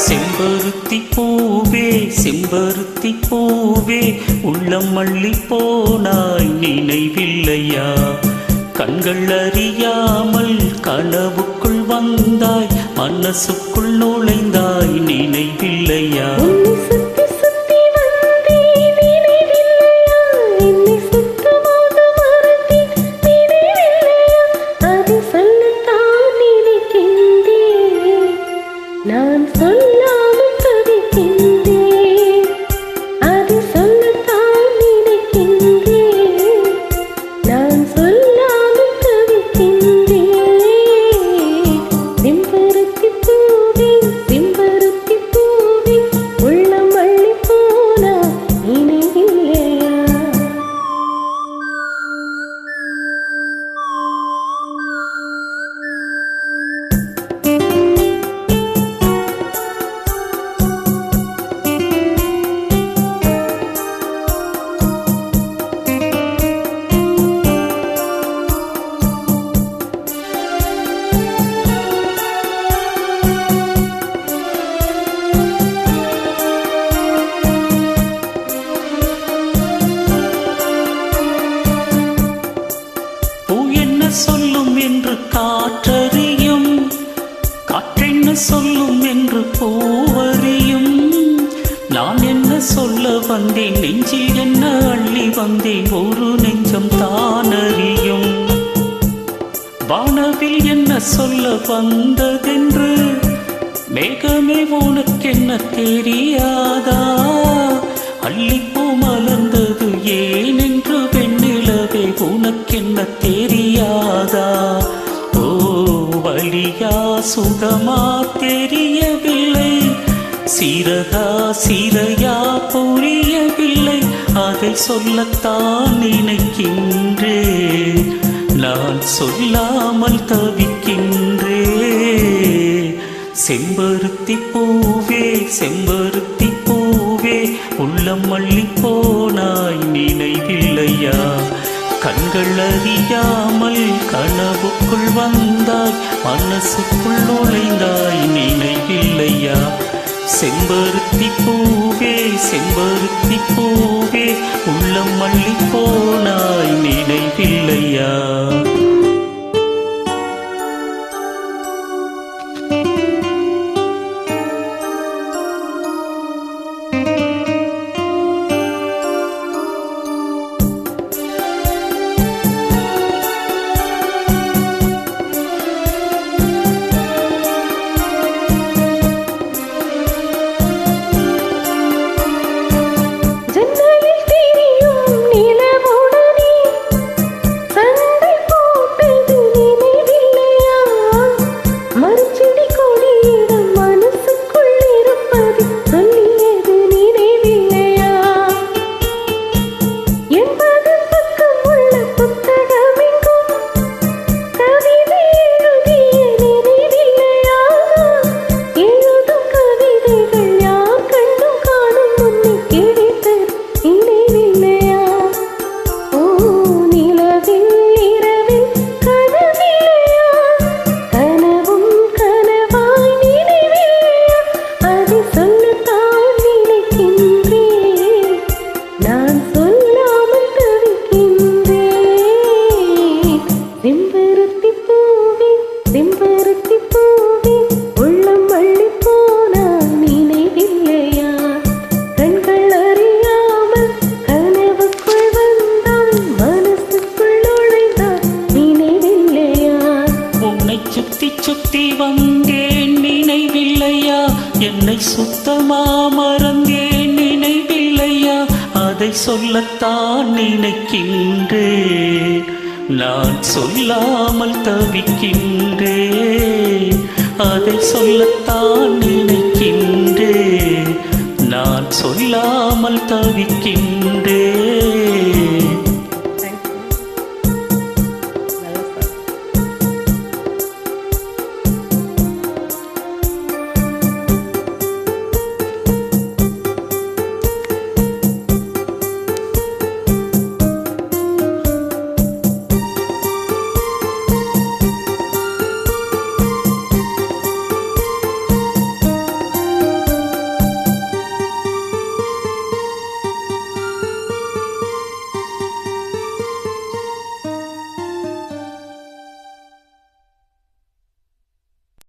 செம்பருத்தி பூவே செம்பருத்தி பூவே உள்ளம் மல்லி போனாய் நினைவில்லையா? கண்கள் அறியாமல் கனவுக்குள் வந்தாய், மனசுக்குள் நுழைந்தாய் நினைவில்லையா? நான் சொல்லாமல் தவிக்கின்றேன், அது சொல்லத்தான் நினைக்கின்றேன். நான் சொல்லாமல் தவிக்கின்றேன். செம்பருத்தி பூவே செம்பருத்தி பூவே உள்ளம் அள்ளி போனா நினைவில்லையா? சொல்லும் என்று காற்றறியும், காற்றென்ன சொல்லும் என்று பூவறியும். நான் என்ன சொல்ல வந்தேன், நெஞ்சில் என்ன அள்ளி வந்தேன், ஒரு நெஞ்சம் தானறியும். வானவில் என்ன சொல்ல வந்ததென்று மேகமே உனக்கென்ன தெரியாதா? அள்ளிப்பூ மலர்ந்தது ஏனென்று வெண்ணிலவே உனக்கென்ன தெரியாதா? ஓ வலியா சுகமா தெரியவில்லை, சிறகா சிறையா புரியவில்லை. அதை சொல்லத்தான் நினைக்கின்றேன், நான் சொல்லாமல் தவிக்கின்றேன். செம்பருத்தி பூவே செம்பருத்தி பூவே உள்ளம் மல்லி போனாய் நினைவில்லையா? கண்கள் அறியாமல் கனவுக்குள் வந்தாய், மனசுக்குள் நுழைந்தாய் நினைவில்லையா? செம்பருத்தி பூவே செம்பருத்தி பூவே உள்ளம் மல்லி போனாய் நினைவில்லையா? செம்பருத்தி பூவே செம்பருத்தி பூவே உள்ளம் அள்ளி போனா நினைவில்லையா? கண்கள் அறியாமல் கனவுக்குள் வந்தான், மனசுக்குள் நுழைந்தான் நினைவில்லையா? உன்னை சுத்தி சுத்தி வந்தேன் நினைவில்லையா? என்னை சுத்தமா மறந்தேன் நினைவில்லையா? அதை சொல்லத்தான் நினைக்கின்றேன், நான் சொல்லாமல் தவிக்கின்றேன். அதை சொல்லத்தான் நினைக்கின்றேன், நான் சொல்லாமல் தவிக்கின்றேன்.